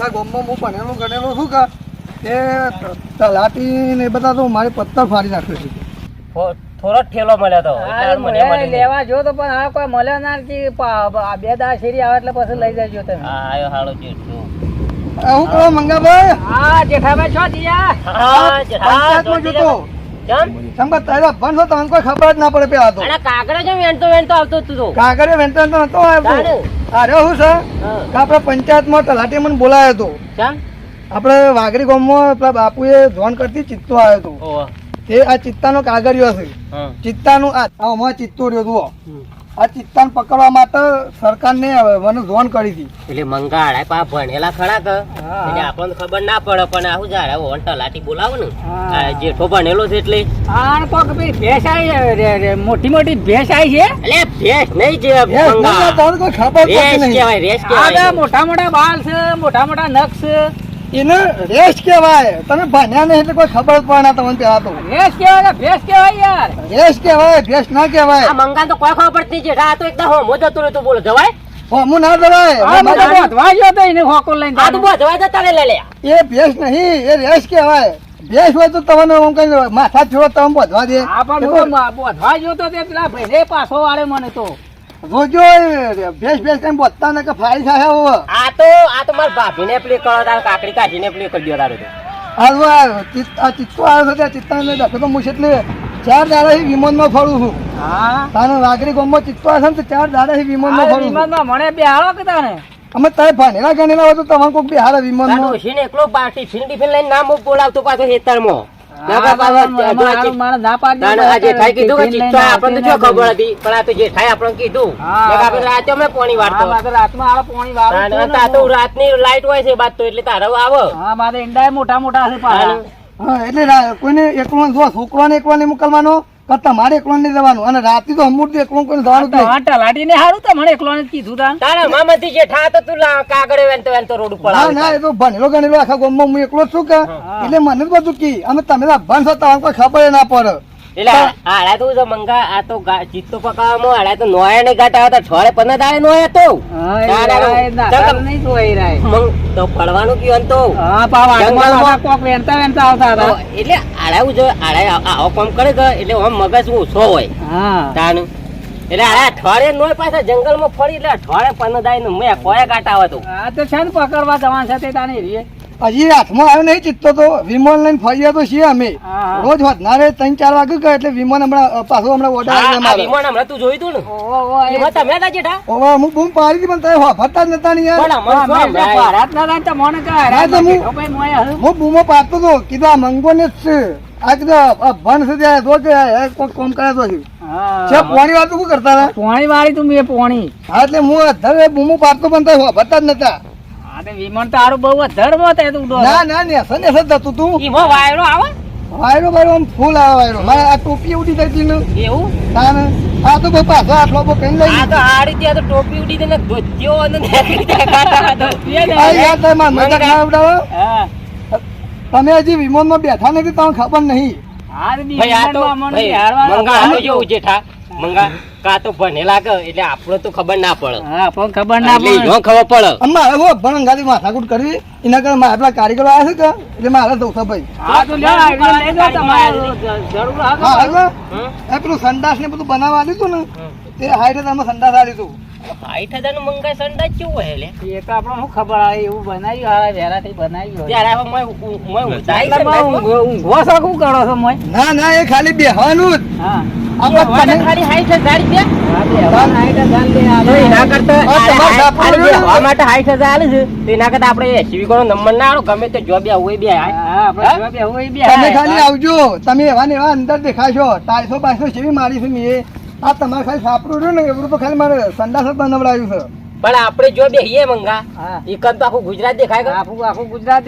આખા ગામમાં હું ભણેલો ગણેલો છું કે એ તલાટી ને એ બધા તો મારી પત્તર ફાડી નાખ્યો છે. થોડો ઠેલો મળ્યો તો લેવા જો તો પણ આ કોઈ મળ્યો ના કે બે દા શેરી આવે એટલે પછી લઈ જજો તમે. હા આયો હાલો જેઠો. હું કહો મંગાભાઈ હા જેઠાભાઈ છો જીયા. હા પંચાયતમાં જોતો કેમ સંગત તારા ભણ છો તમને કોઈ ખબર જ ના પડે પેલા તો અરે કાગડે જો વેણતો આવતો તું તો કાગળે વેંટન તો નતો આવ્યો. અરે હું છે કે આપણે પંચાયતમાં તલાટી મને બોલાયો હતો. કેમ આપણે વાઘરી ગામમાં પેલા બાપુએ ધોન કરતી ચિત્તો આવ્યો હતો. ઓહો તે આ ચિત્તાનો કાગળિયો છે. ચિત્તાનું આમાં ચિત્તો રહ્યો જુઓ. આ ચિત્તાને પકડવા માટે સરકારને મને ધોન કરી હતી. એટલે મંગાળ પા ભણેલા ખરા કે એટલે આપણને ખબર ના પડે પણ આવું જારે ઓન તલાટી બોલાવો ને જેઠો ભણેલો છે એટલે હા કોક ભાઈ ભેંસ આવી મોટી મોટી ભેંસ આવી છે. એટલે ભેંસ નહીં જે તમને કોઈ ખબર રેસ પડતી નહીં. કહેવાય રેસ આ કહેવાય મોટા મોટા બાલ છે મોટા મોટા નખ છે. એને રેસ કહેવાય. તમે ભણ્યા નહીં એટલે કોઈ ખબર જ પડે ના તમને પેલા તો. ભેંસ કહેવાય કે ભેંસ કહેવાય યાર. રેસ કહેવાય ભેસ ના કહેવાય. આ મંગાળ તો કોઈ ખબર પડતી છે આ તો એકદમ હોમો જતો રહ્યો તું બોલો જવાય હું ના દવાય. આ મોટા બોધવા ગયો તો એને હોકો લઈને આ તો બહુ જવાય જતા રે લે એ ભેસ નહીં એ રેસ કહેવાય. ભેસ હોય તો તમને હું કઈ માથા છોડો તમે બધવા દે. આ પણ બોધવા ગયો તો તે પેલા ભાઈને પાછો વાળે મને તો. જોજો ભેસ ભેસ કઈ બોતતા ને કે ફાઈ થાય હવે. આ તો મારા ભાભીને પ્લે કરો તાર કાકડી કાઢીને પ્લે કરી દો તારું તો આ ચિત્તો આવ્યો છે ત્યાં ચિત્તાને દખો તો હું એટલે 4 દાડાથી વિમાનમાં ફરું છું. હા તારે વાઘરી ગામમાં ચિત્તો આવે છે ને તો 4 દાડાથી વિમાનમાં ફરું છું. વિમાનમાં મને બે હાલો કે તાને અમે તારે ભણેલા ગણેલા હોય તો તમારે કોઈ બિહાર વિમાનમાં ડોશીને એકલો ટિફિન લઈને નામ બોલાવતો પાછો હેતરમાં મારે ના પાડી રાતની લાઈટ હોય છે બાદ તો એટલે તારો આવો મારે ઈંડા મોટા મોટા છે હા એટલે કોઈને એકલો જો છોકરાને એકલો નહીં મોકલવાનો કે તમારે એકલો નહીં જવાનું અને રાતે તો અમૂર્તિ એકલો કોઈને જવાનું જ નહીં. તલાટી ને હારું તો મને એકલો ને કીધું તા તારા મામાથી જે ઠા તો તું કાગળે વેનતો રોડ ઉપર ના ના એ તો ભણેલો ગણેલો આખા ગામમાં હું એકલો જ છું કે એટલે મને જ બધું કી અને તમે ભણ છો તમને કોઈ ખબર ના પડે. એટલે આડા તો જો મંગા આ તો ચિત્તો પકાવવામાં આડા તો નોયા ને ગાટા હતા છોડે 15 દાડે નોયા તો નહીં જોઈ રાય તો પડવાનું કયું તો હા પાવા કોક વેણતા વેણતા આવતા હતા એટલે આડા જો આડા આવો કામ કરે કે એટલે આમ મગજ ઓછો હોય હા તાનું એટલે આડા અઠવાડે નોય પાછા જંગલમાં ફરી એટલે અઠવાડે 15 દાડે મેં કોયા કાટા હતો આ તો છે ને પકડવા જવાનું છે તે તાની રીએ હજી હાથમાં આવ્યો નહીં ચિત્તો તો વિમાન લઈને ફર્યા તો છીએ અમે રોજ વધનારે 3-4 વાગે ગયા એટલે વિમાન હમણાં પાછું હમણાં ઓર્ડર આવી આ વિમાન હમણાં તું જોઈ તું ને એમાં તમે હતા જેઠા ઓવા હું બૂમ પાડી હતી પણ તમે ફરતા જ નતા ને યાર. ભારત ના તો મને હા તો હું બૂમો પાડતો હતો કીધું આ મંગો ને જ છે આ કીધું ભણ છે ત્યાં રોજ કોઈ કોમ કરે તો છે પોણી વાળતું શું કરતા હતા પોણી વાળી તું મેં પોણી હા એટલે હું અધર બૂમો પાડતો પણ તમે ફરતા જ નતા. વિમાન તારું બહુ ધર્મ તું ના ના ને સને થતું તું એમાં વાયરો આવે વાયરો વાયરો આમ ફૂલ આવે વાયરો મારે આ ટોપી ઉડી જતી ને એવું આ તો બહુ પાછો આટલો બહુ કઈ લઈ આ તો હારી ત્યાં તો ટોપી ઉડી દે ને ધોત્યો અને નીકળી જાય કાંટા યાર તમે માર મજાક ના ઉડાવો. તમે હજી વિમાનમાં બેઠા નથી તમને ખબર નહીં. ભાઈ આ તો મંગા આ તો જેવું જેઠા મંગા કા તો ભણેલા કે એટલે આપણને તો ખબર ના પડે ખબર ના પડે ખબર પડે અમારે હું ભણ ગાડી માથાકૂટ કરવી એના કરતા મારા પેલા કારીગરો આવ્યા છે કે એટલે મારે દઉં ભાઈ પેલું સંડાસ ને બધું બનાવવા આવ્યું હતું ને તે હાઈટ અમે સંડાસ આવ્યું હતું 60,000 નું મંગા સંડા કેવું હોય લે એ તો આપણે શું ખબર આવે એવું બનાવ્યું વેરાથી બનાવ્યું ત્યારે હવે ઊંઘો છો શું કરો છો મોય ના ના એ ખાલી બેહવાનું જ. ખાલી 60,000 છે એના કરતા આલે છે એના કરતા આપણે એસવી નો નંબર ના આવો ગમે તે જોબ હોય બે તમે ખાલી આવજો તમે એવા ને એવા અંદર દેખાશો 400-500 જેવી મારી છે મેં આ તમારે ખાલી સાપડું રહ્યું ને એવું તો ખાલી મારે સંડાસ જ બનાવડાવ્યું છે પણ આપણે જો બેહીએ મંગા એક તો આખું ગુજરાત દેખાય આખું ગુજરાત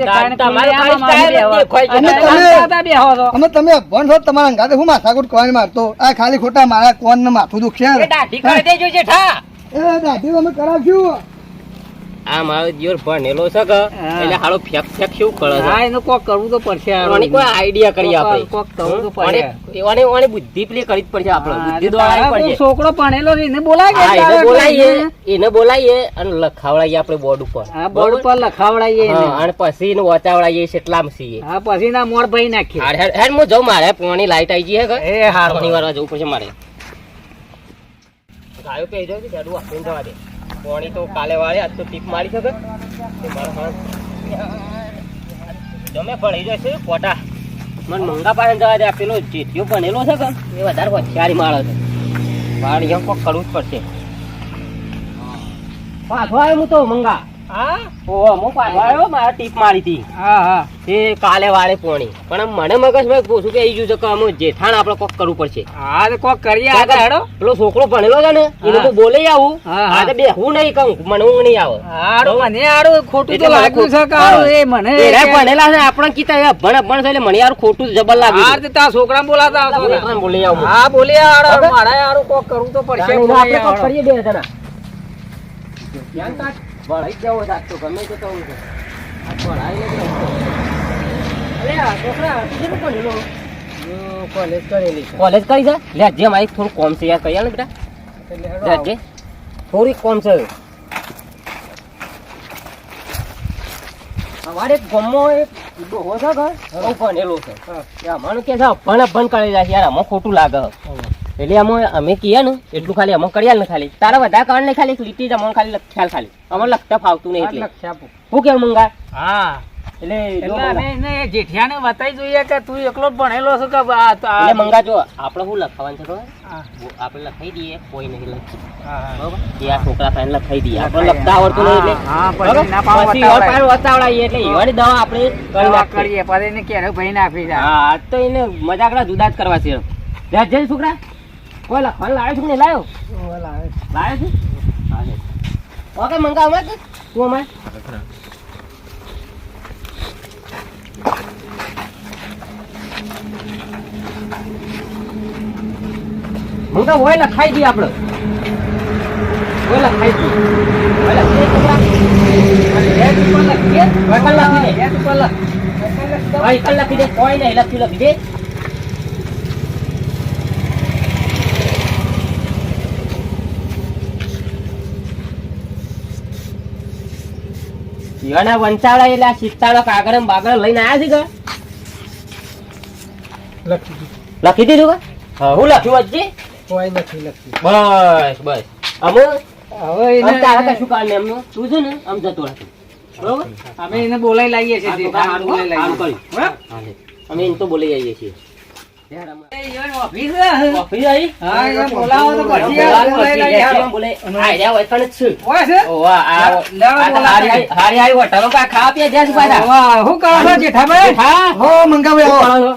અમે તમે ભણ છો તમારા અંગાતે હું માથાકૂટ કરવાની મારતો આ ખાલી ખોટા મારા કોણ ને માથું દુખશે દાઢી કરી દેજો જેઠા એ દાઢી અમે કરાવશું આ મારો દિયોર ભણેલો છે કે એટલે હાલો ફેક ફેક શું કરે છે હા એનું કોક કરવું તો પડશે આની કોઈ આઈડિયા કરી આપણે કોક કરવું તો પડશે ઓને બુદ્ધિ પ્લે કરી જ પડશે આપણે બુદ્ધિ દોડાવી પડશે છોકરો ભણેલો છે એને બોલાય હા, એને બોલાવીએ અને લખાવડાવીએ આપણે બોર્ડ ઉપર હા બોર્ડ પર લખાવડાવીએ એને. હા, અને પછી એને વચાવડાવીએ કેટલામ છીએ હા પછી ના મોર ભાઈ નાખીએ હેડ હું જાઉં મારે પાણી લાઈટ આવી ગઈ છે એ હારું. પાણી વાળવા જવું પડશે મારે ગાયો પી જાવ કે હેડું આપીને જવા દે પાણી તો કાલે વાળે આજ તો ટીપ મારી શકે તમે ભણી જશે કોટા મને મંગા પાસે જવા દે આ પેલો જેઠિયો ભણેલો છે કે એ વધારે હોશિયારી માળો છે વાળી એમ કોક કરવું જ પડશે પાછો આવ્યો હું તો મંગા હા ઓહો હું પાછો આવ્યો મારે ટીપ મારી હતી હા હા એ કાલે વાળે પોણી પણ મને મગજમાં પૂછું કે આવી ગયું છે કે અમે જેઠાણ આપણે કોક કરવું પડશે હા તો કોક કરીએ આગળ હેડો પેલો છોકરો ભણેલો છે ને એને તો બોલે આવું હા, હા. આ તો બેહવું નહીં કહું મને ઊંઘ નહીં આવે હારું મને હારું ખોટું તો એટલે મને લાગ્યું છે કે હારું એ મને એરા ભણેલા છે આપણે કીધા ભણ છે એટલે મને યાર ખોટું જબર હા લાગ્યું તે તારા છોકરાને બોલાતા આવતો હતા. છોકરાને બોલી આવું હા બોલી હારું મારે હારું કોક કરવું તો પડશે આપણે કોક કરીએ બે જણા ધ્યાન કાઢ ભણાઈ જવો છે આજ તો ગમે તે કહું છે આ ભણાઈ નથી અરે આ છોકરા તું કેટલું ભણેલો કોલેજ કરેલી છે કોલેજ કરી છે લે જે મારી થોડું કોમ છે યાર કહી આલે બેટા જે થોડી કોમ છે અમારે ગામમાં એક ડોહો છે કે બહુ ભણેલો છે તે અમારું કે છે ભણ કરી જાય છે યાર આમાં ખોટું લાગે એટલે અમે કહીએ ને એટલું ખાલી અમે કરી ને ખાલી તારા બધા કારણ ને ખાલી એક લીટી જ અમને ખાલી ખ્યાલ ખાલી અમારે લખતા ફાવતું નહીં એટલે શું કેવું મંગા હા એટલે એટલે અમે એને એ જેઠિયાને બતાવી જોઈએ કે તું એકલો જ ભણેલો છે કે એટલે મંગા જો આપણે શું લખવાનું છે ખબર હા. આપણે લખાઈ દઈએ કોઈ નહીં લખી હા. બરોબર એ આ છોકરા પાસે લખાઈ દઈએ આપણે લખતા આવડતું નહીં એટલે હા, પછી બરોબર? ના પાડો પછી વતાવડાય. વતાવડાવીએ એટલે એવાની દવા આપણે કરી દવા નાખીએ. કરીએ પછી એને ક્યારે ભાઈ નાખી જાય હા આજ તો એને મજાકડા જુદા જ કરવા છે ત્યાં જઈ છોકરા કોઈ લખવાનું લાવ્યો છું કે નહીં લાવ્યો લાવ્યો છું હા લે. ઓકે મંગા અમારે તું અમારે મંગા હોય લખાઈ દઈએ આપણે હોય લખાઈ દઈએ હોય લખીએ છોકરા એક ઉપર લખીએ વકલ લખી દે એક ઉપર લખ વકલ લખી દે કોઈ નહીં લખી દે ઈવાના વંચાવડા એટલે આ સિત્તાળો કાગળ ને બાગળ લઈને આવ્યા છે કે લખી દીધું કે હા હું લખ્યું વચ્ચે કોઈ નથી લખી બસ બસ અમે હવે આમ તારા એને કશું કામ નહીં એમનું તું છે ને આમ જતો રહેતો બરોબર અમે એને બોલાઈ લાવીએ છીએ આ તો જેઠાને સારું, બોલાઈ સારું લાવીએ કર્યું. હા લે. અમે એને તો બોલી જઈએ છીએ ઓફિસ છે? ઓફિસ આવી? હા, એને બોલાવો તો પછી બોલાવો બોલાઈ પછી લઈએ. જેમ બોલે, આ રહ્યા હોય કણ જ છે. હોય છે? ઓવા, આ તો બોલાવો. હારી આવી હોટલો કાંઈ ખાવા પીવા જ્યાં છે પાછા. વાહ, શું કરો છો જેઠાભાઈ? હા. હો મંગાભાઈ શું આવો. કરો છો?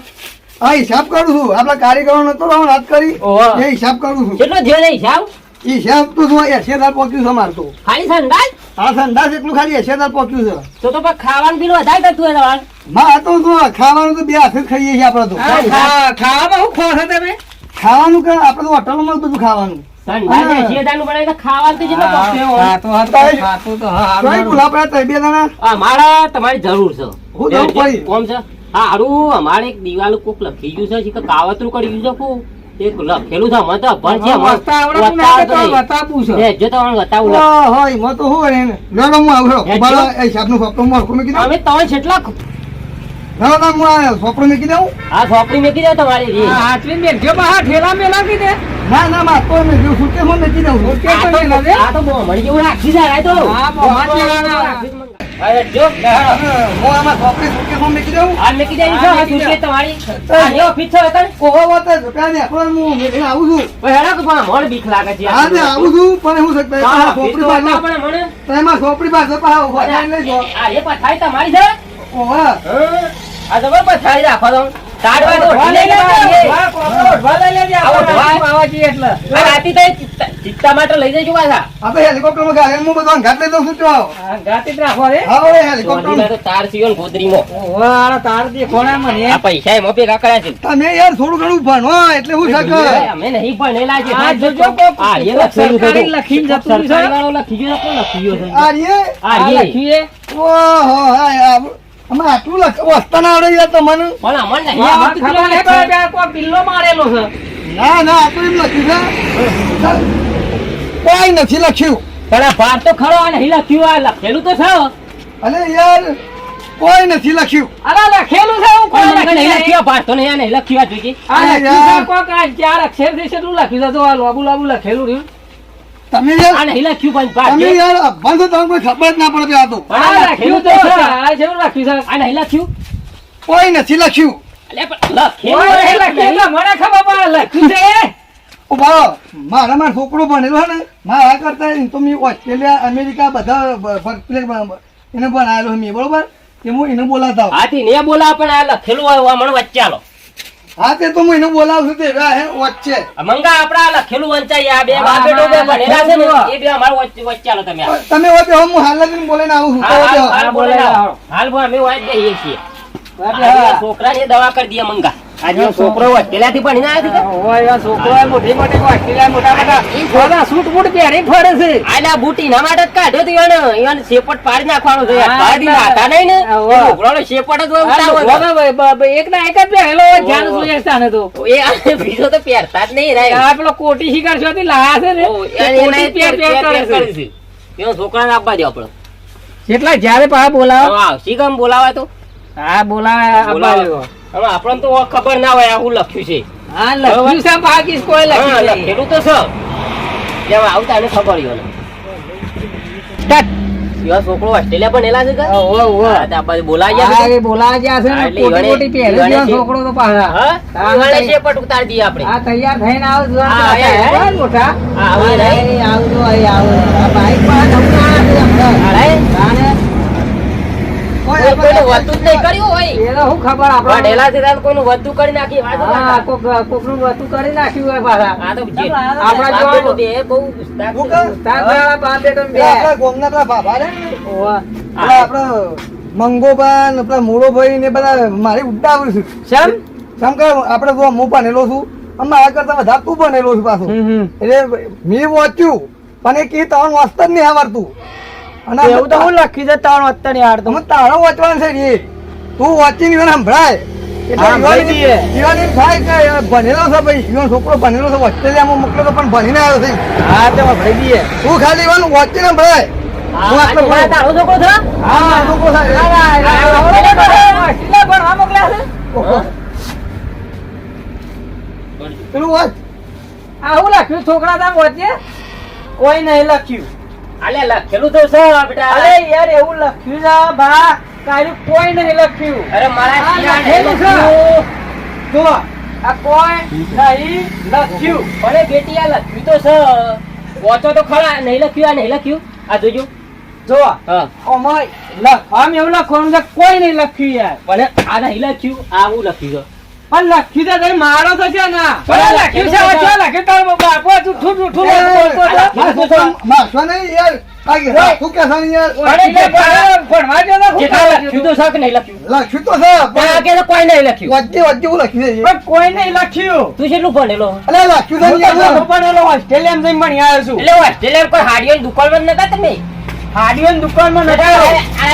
આ હિસાબ કરું છું આપડા કારીગરો નતો વાત કરી ઓહો. એ હિસાબ કરું છું કેટલો થયો છે હિસાબ? હિસાબ તો શું 80,000 પહોંચ્યું છે મારતો ખાલી સંડાસ? આ સંદાસ એટલું ખાલી 80,000 પહોંચ્યું છે તો પણ ખાવાનું પીવાનું વધારે થતું હોય તમારે. માં આ તો શું ખાવાનું તો બે હાથે જ ખાઈએ છીએ આપડે તો ખાવામાં શું ખો છો તમે? ખાવાનું કે આપડે તો હોટલમાં જ બધું ખાવાનું સંડાસ હા. 80,000 નું બનાવે તો ખાવાનું તો જેટલો પકડ્યો હોય. ખાતું હતું, ખાતું તો હા, કઈ હારું. બોલ આપડે તઈ બે જણા અમારા તમારી જરૂર છે. હું જરૂર પડી. કોમ છે? હારું, અમારે એક દિવાલ કોક લખી ગયું છે કે કાવતરું કરી ગયું છે કોક. એક લખેલું છે અમારે તો અભણ છે અમારે. વસ્તા આવડતું ના કે તો બતાવું છે. એ જો તમને બતાવું લે. હોય એમાં તો શું હોય ને લેડો હું આવ્યો હે, ઉભા રહો, જો. એ હિસાબનું સોપડું મોરખું મૂકી દઉં અમે તમે જેટલા લેડો તાર હું આ સોપડું મૂકી દઉં આ છોકરી મેકી દો તમારી રી. હા, આટલી બેઠો બહાર ઠેલા મેલા કીધે. ના ના માં તો મેં જો સુટકેસ માં મૂકી દઉં સુટકેસ આ તો- મેલા દે. આ તો બહુ મળી જેવું રાખી જાય આ તો. હા, બહુ મળી જેવાના. હવે જો લેહાડો. હું આમાં સોપડી સુટકેસ માં મૂકી દઉં આ મેકી દેવી છે હા, આ મેકી સુટકેસ દો. તમારી. આ જે ઓફિસ છે એકણ. ઓહો વાત દુકાને આપણને હું મેળીને આવું છું ભાઈ હેડો કે પણ મોડ બીક લાગે છે. હા તે આવું છું પણ હું શકતા હા, સોપડી બીક તો પાસે હતા પણ મને. તેમાં સોપડી પાસે પાછા ઉભા થઈને લઈ જાઓ. આ એ પથારી તમારી છે? ઓહો આ જબર પથારી રાખો તો. તાડવા તો ઢોલ લઈ ઢીલે લેજો. લેવા. વાહ, કોકરો ઢોલ લઈ લેજો. આવો ઢોલ. આવા છીએ એટલે. આ રાતી તો ચિત્તા માટે લઈ જજો પાછા. આ તો હેલિકોપ્ટરમાં ગાડી હું બધો ઘાટ લઈ દઉં છું તો ગાતી જ રાખો રે હા હવે હેલિકોપ્ટર ચોધીમાં તો તાર સીયો ને ગોદરીમાં. ઓવા તાર દે ખોણા મને આ પૈસા એમાં ભેગા કર્યા છે. તમે યાર થોડું ઘણું ભણો એટલે હું શકે અમે નહીં ભણેલા છે. આ જોજો કોક આ એ લખેલું છે. સરકારી લખીને જતું છે. સરકારી વાળો લખી ગયો તો કોણ લખી ગયો છે? આ રે આ રે. લખીએ ઓહો હા અમે આટલું વસ્તા ના આવડે યાર તમને પણ અમને નહીં આ આવડતું ખબર પેલો હે લખે. કે આ કોઈ બિલ્લો મારેલો છે ના ના આ તો એમ લખ્યું છે કોઈ નથી લખ્યું પણ આ ભાર તો ખરો આ નહીં લખ્યું. આ લખેલું તો છે. અરે યાર કોઈ નથી લખ્યું અરે લખેલું છે હું કોઈ પણ મને નહીં લખ્યું લખ્યું. આ ભાર તો નહીં, આ નહીં લખ્યું. આ જોઈજે. આ અરે લખ્યું છે યાર. કોક આ 4 અક્ષર છે એટલું લખ્યું છે તો આ લાબુ લાબુ લખેલું રહ્યું તમે આ યાર નહીં લખ્યું પણ ભાર તમે છે. યાર બંધ તમને કોઈ ખબર જ ના પડે આ તો પણ આ આ લખ્યું લખેલું તો તો છે છે. આ જેવું લખ્યું છે આ નહીં લખ્યું. કોઈ નથી લખ્યું અલ્યા પણ લખેલું કોઈ નહીં, લખ્યું તો મને ખબર પડે લખ્યું છે ઓ બાળો મારા છોકરો ભણેલો ને મારા કરતા તો મેં ઓસ્ટ્રેલિયા અમેરિકા બધા એને ભણાયેલો મેં બરોબર કે હું એને બોલાવતા હોઉં. હાથી ને બોલાવ પણ આ લખેલું હોય મને વચ્ચે આલો. હા તે તો હું એને બોલાવું છું તે વચ્ચે મંગા આપડા આ લખેલું વંચાઈ. આ બે હા, બાપ બેટો બે હા, ભણેલા છે ને લખેલું. એ બે અમારું વચ્ચે આલો તમે. તમે હોય તો હું હાલ જ બોલીને આવું છું હાલ તો હાલ બોલે બોલે. હાલ બોલે અમે વાંચ દઈએ છીએ. હા. છોકરાને દવા કરી દઈએ મંગા. આજે છોકરો હોય પેલાથી ભણીને આવ્યો છે કે? ઓય આ છોકરો મોટી મોટી ઓસ્ટ્રેલિયા મોટા મોટા સૂટ બૂટ પહેરી ફરે છે આલા બુટી ના માટે જ કાઢ્યો તો ઈવન શેપટ પાડી નાખવાનો છે. હા, પાડી નાખતા નહીં ને હા, એ છોકરાનો શેપટ જ હોય ઉતાવળ. એક ના એક જ પહેરેલો હોય ધ્યાન જોઈએ છે આને તો એ આ બીજો તો પહેરતા જ નહીં રાય. આ પેલો કોટી શિકાર છોથી લાયા છે ને ઓ, તે એને કોટી પહેર પહેર કરે છે છે. એનો છોકરાને આપવા દો આપણે. જેટલા જ્યારે પાછા બોલાવો હા, શી કામ બોલાવાય તો? હા બોલાવે આપવા દો. હવે આપણને તો ખબર ના હોય આ શું લખ્યું છે. હા લખ્યું છે બાકી કોઈ હા, લખ્યું નહીં. લખેલું તો છે. જેમ આવતા એને ખબર હોય ને. એવા છોકરો ઓસ્ટ્રેલિયા ભણેલા છે કે? ઓવે, ઓવે. હા, તો આ બાજુ બોલાવી હા, ગયા એ બોલાવા ગયા છે હા, ને એટલે કોટી ઈવડે- કોટી પહેરે ઈવડે છે છે. છોકરો તો પાછા હા? હા, ઈવડે હા, શેપટ ઉતારી દઈએ આપણે. આ તૈયાર થઈને આવો જો હા, આ આયા, આયા, મોટા હા, આવો રે. અહીં આવજો અહીં આવો આ બાઈક પર નવું ના આવે હમણાં. અરે, તાને કોઈ કોઈનું વધતું જ નહીં કર્યું હોય. એને શું ખબર આપણે ભણેલા છે ત્યારે કોઈનું વધતું કરી નાખી. વાંધો ના હા આવે. કોકનું વસ્તુ કરી નાખ્યું હોય પાછા આ તો જે- આપણા બાપ બેટો જોવાનું. બે બહુ ઉસ્તાદ હું છે. કહું? તારા બાપ બેટો ને બે આપણા ગામના પેલા બાબા રે ને, ઓવા. પેલા આપણા મંગોબા ને પેલા મોડોભાઈ ને બધા મારી ઉડાવું છું શેમ? કેમ કે આપણે જો હું ભણેલો છું અને મારા કરતા વધારે તું ભણેલો છું પાછું એટલે મેં વાંચ્યું પણ એ કે તારું વાંચતા જ નહીં આવડતું અને એવું તો હું લખી દે તારો અત્યારે નહીં હારતો અમે તારો વાંચવાનું છે રે તું વાંચીને મને સંભળાય એટલે હા, સંભળાઈ દઈએ. ઈવન એમ થાય કે ભણેલો છે ભાઈ ઈવન છોકરો ભણેલો છે ઓસ્ટ્રેલિયામાં મોકલ્યો તો પણ ભણીને આવ્યો છે હા તે ભરી દઈએ તું ખાલી ઈવન વાંચીને સંભળાય હા, હું આટલો આ તારો છોકરો છે? હા છોકરો છે ઓહો. પેલું વાંચ આવું લખ્યું છોકરા તાર વચ્ચે કોઈ નહીં લખ્યું આલે લખેલું તો છે બેટા. અરે યાર એવું લખ્યું છે બા કાંઈ કોઈ નહીં લખ્યું અરે મારા આ શિયાળ લખેલું છે. લખ્યું. જો આ કોઈ નહીં લખ્યું અરે બેટી આ લખ્યું તો છે. વાંચો તો ખરા. નહીં લખ્યું. આ નહીં લખ્યું. આ જોજો. જો હા. ઓમાય આમ એવું લખવાનું છે કોઈ નહીં લખ્યું યાર પણ આ નહીં લખ્યું. આ હું લખ્યું છે. પણ લખ્યું છે તમે મારો તો છે ના પણ લખ્યું છે લખ્યું છે. લખ્યું તારો બાપો જૂઠું જૂઠું એ, બોલતો હતો. મારશો નહીં યાર આ શું કે છે ને યાર ભણવા જો ને જેટલા લખ્યું તો છે કે નહીં લખ્યું? લખ્યું તો છે પણ આ પણ કે તો કોઈ નહીં લખ્યું. વચ્ચે વચ્ચે હું લખ્યું છે પણ કોઈ નહીં લખ્યું તું કેટલું ભણેલો? અરે લખ્યું છે ને યાર ભણેલો ઓસ્ટ્રેલિયામાં જઈને ભણી આવ્યો છું એટલે ઓસ્ટ્રેલિયા કોઈ હાડીઓની દુકાનમાં નતા તમે? હાડીઓની દુકાનમાં આ નતા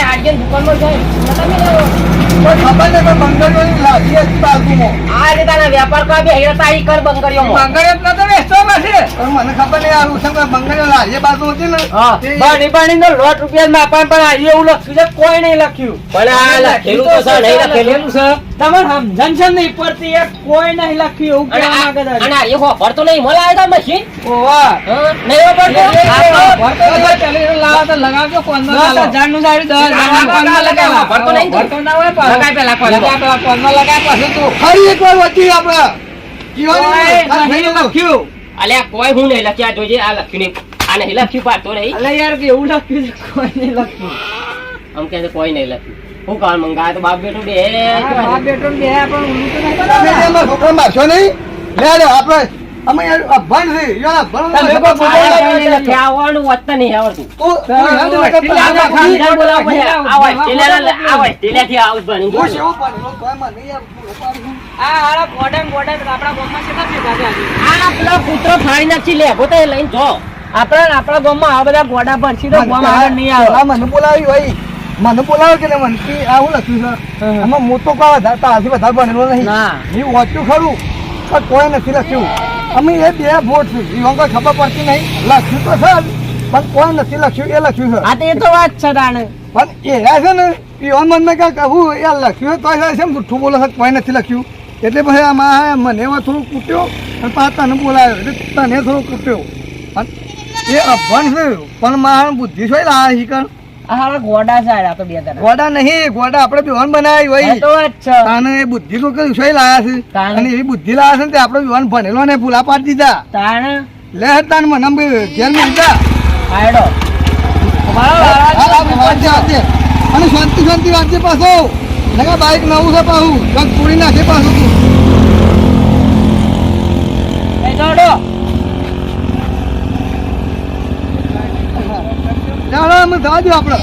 હાડીઓની દુકાનમાં જાય. નતા મેં? કોઈ ખબર નહીં પણ બંગાળીઓની લાગી હતી બાજુમાં આ રીતે આના વેપાર કરવા બે હેરતા ઈ કર બંગડીઓમાં. બંગાળી નતો વેચતો પાછી પણ મને ખબર નહીં આ શું કે બંગાળીઓ લાગી બાજુ હતી ને હા. તે- પાણી પાણીનો લોટ રૂપિયા નાપાય પણ આ એવું લખ્યું છે કોઈ નહીં લખ્યું પણ આ લખેલું તો છે, નહીં લખેલું. છે તમારે સમજણ છે નહીં પડતી યાર કોઈ નહીં લખ્યું એવું અને કહેવા આ- માંગે છે. અને આ એ વાપરતો નહીં. મળે આ તો મશીન. ઓવા હા, નહીં વાપરતો? ફરી એકવાર વચ્ચે આપણે જીવાની લખ્યું અલ્યા કોઈ હું નહીં લખ્યા. જોજે આ લખ્યું નહીં. આ નહીં લખ્યું. પાડતો નહીં. આમ કહે છે કોઈ નહીં લખ્યું. હું કાલ મંગા તો બાપ બેટું બે તમે એમાં છોકરા મારશો નહીં લે લે આપણે અમે યાર અભણ છે યાર અભણ તમે છે. કોઈ બોલાવો નથી આવવાનું વધતા નહીં આવડતું તું યાદ રાખે આ ખાનદાન બોલાવો પછી આવો ઓસ્ટ્રેલિયાથી આવું ભણી હું શેવો ભણેલો તોય મને યાર ભૂલો પાડું. આ હારા ગોડા આપણા ગામમાં કેટલા ભેગા થયા છે? આ પેલા કૂતરો ફાડી નાખી લે પોતે લઈને જો આપણા ગામમાં આવા બધા ગોડા ભરસી તો ગામ આગળ નહીં આવે. આ મને બોલાવી ભાઈ મને બોલાવે કે મને કે આવું લખ્યું છે આમાં મોટો કા વધારે તારથી વધારે બનેલો નહીં ના. હું વાંચ્યું ખરું પણ કોઈ નથી લખ્યું અમે એ બે વોટ છે જીવન કોઈ ખબર પડતી નહીં લખ્યું તો છે જ, પણ કોઈ નથી લખ્યું એ લખ્યું છે હા તો એ તો વાત છે તાણે. પણ એ છે ને પીવાન મનમાં કાંઈક કહું એ લખ્યું તો છે જૂઠું બોલો છે કોઈ નથી લખ્યું એટલે પછી આમાં મને એમાં થોડું કૂટ્યો અને પાછા તને બોલાવ્યો એટલે તને થોડું કૂટ્યો અને એ અભણ છે પણ મારા બુદ્ધિ શું લાવે શીખણ આ હારા ગોડા છે આ તો બે જણા. ગોડા નહીં ગોડા આપણે વિવાન બનાવી એ હોય તો વાત છે. તાને એ બુદ્ધિ તો કઈ વિષય લાયા છે તાને? અને એવી બુદ્ધિ લાયા છે ને તે આપણે વિવાન ભણેલો ને ભૂલા પાડી દીધા તાણે લે તાન મને આમ જેલ માં દીધા આયડો. વાંચે વાંચે અને શાંતિ શાંતિ વાંચે પાછો નકા બાઈક નવું છે પાછું કંઈક પૂરી નાખે પાછું એ દોડો. જાણો અમે જવા દો આપણે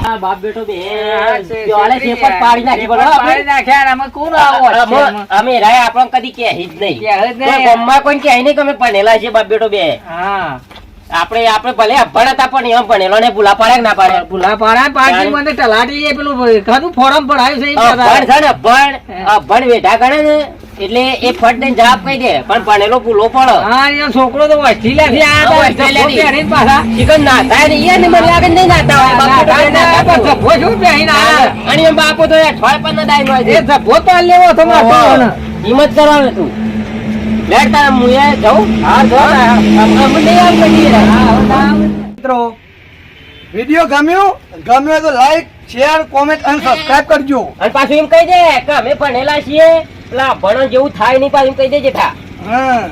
આ બાપ બેટો બે હા, છે, જોડે છેતરી છે પણ પાડી નાખી બોલો પાડી આપણે. નાખ્યા ને આમાં કોણ આવો છે? અમે રાય આપણને કદી કહે જ નહીં કહે જ નહીં. કોઈ ગામમાં કોઈ કહે નહીં કે અમે ભણેલા છે બાપ બેટો બે હા આપણે ભલે અભણ હતા પણ એમ ભણેલો ને ભૂલા પાડે કે ના પાડે ભૂલા પાડા પાછી મને તલાટી એ પેલું ખાધું ફોરમ પર આવ્યું છે એ અભણ બધા. છે ને અભણ વેઢા ગણે ને એટલે એ ફટ દઈને જવાબ કહી દે પણ ભણેલો ભૂલો પડે હા અહીંયા છોકરો તો ઓસ્ટ્રેલિયાથી આયા હતા. ઓસ્ટ્રેલિયાથી. જબ્બો પહેરીને પાછા. ચિકન નાતા ને ઈ ને મને લાગે નહીં નાતા હોય. બાપ બેટો બે નાતા પણ હોય. જબ્બો શું પહેરીને આયા? અને એમ બાપો તો અઠવાડિયે પણ ના દાઈ હોય એ છે. જબ્બો તો લેવો હતો મારો. હિંમત કરવાનું તું લેટ તારા મુએ જાઉં હા જો અમે નહીં આમ કરીએ મિત્રો વિડીયો ગમ્યો હોય તો લાઈક શેર કોમેન્ટ અને સબસ્ક્રાઇબ કરજો અને પાછું એમ કહી દે કે અમે ભણેલા છીએ પેલા ભણો જેવું થાય નહીં પાછું એમ કહી દે જેઠા હા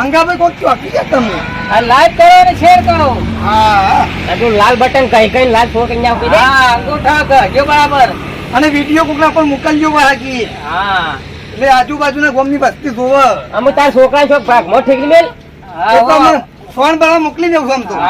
મંગાભાઈ કોક ચોકી ગયા તમે આ લાઈક કરો અને શેર કરો. હા હજુ લાલ બટન કઈ કઈ લાલ છોડ કઈ કહી દે હા અંગૂઠા કરજો બરાબર. અને વિડીયો કોકના પર મોકલજો બાકી હા એટલે આજુબાજુના ગામની વસ્તી જોવે અમે તાર છોકરા છોક ભાગમાં ઠેકરી મેલ હા એ તો અમે ફોન પર મોકલી દઉં છું આમ તો હા